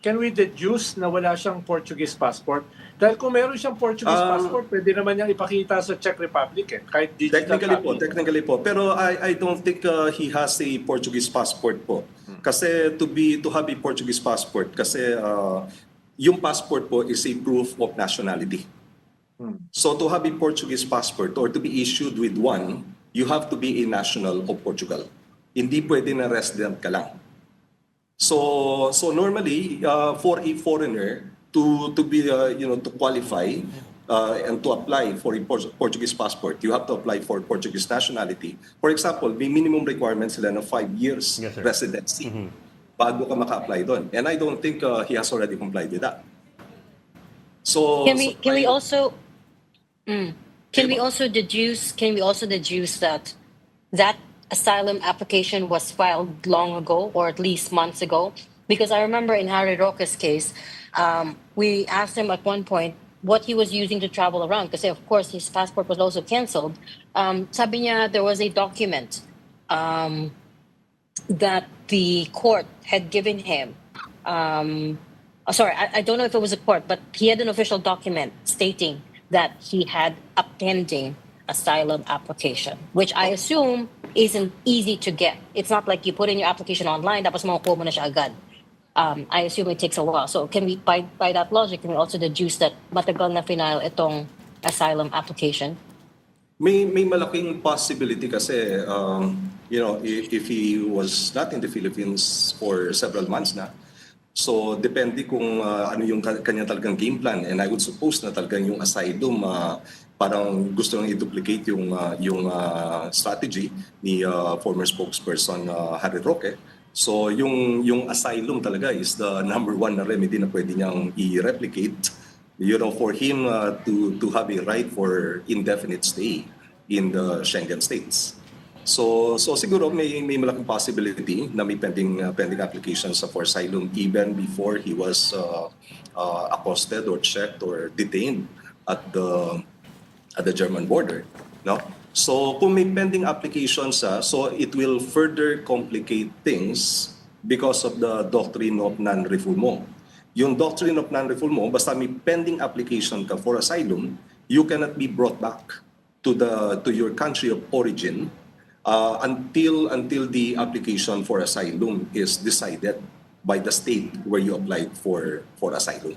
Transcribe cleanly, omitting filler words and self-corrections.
can we deduce na wala siyang Portuguese passport? Dahil kung meron siyang Portuguese passport, pwede naman niyang ipakita sa Czech Republic kahit digital Technically po. Pero I don't think he has a Portuguese passport po. Kasi to have a Portuguese passport, kasi yung passport po is a proof of nationality. So to have a Portuguese passport or to be issued with one, you have to be a national of Portugal. Hindi pwede na resident ka lang. So normally for a foreigner to be to qualify and to apply for a Portuguese passport, you have to apply for Portuguese nationality. For example, may minimum requirements sila na 5 years residency bago ka maka-apply doon. And I don't think he has already complied with that. So can we also deduce that asylum application was filed long ago, or at least months ago? Because I remember in Harry Roque's case, we asked him at one point what he was using to travel around, because of course his passport was also canceled. Sabi niya there was a document that the court had given him. I don't know if it was a court, but he had an official document stating that he had a pending asylum application, which I assume isn't easy to get. It's not like you put in your application online, tapos makukuha mo na siya agad. I assume it takes a while. So can we, by that logic, can we also deduce that matagal na final itong asylum application? May malaking possibility kasi, if he was not in the Philippines for several months na, so depende kung ano yung kanya talagang game plan. And I would suppose na talagang yung asylum, parang gusto nang i-duplicate yung strategy ni former spokesperson Harry Roque. So yung asylum talaga is the number one na remedy na pwede niyang i-replicate, for him to have a right for indefinite stay in the Schengen states. So siguro may malaking possibility na may pending applications for asylum even before he was accosted or checked or detained at the German border, no? So kung may pending applications, so it will further complicate things because of the doctrine of non-refoulement. Yung doctrine of non-refoulement, basta may pending application ka for asylum, you cannot be brought back to your country of origin until the application for asylum is decided by the state where you applied for asylum.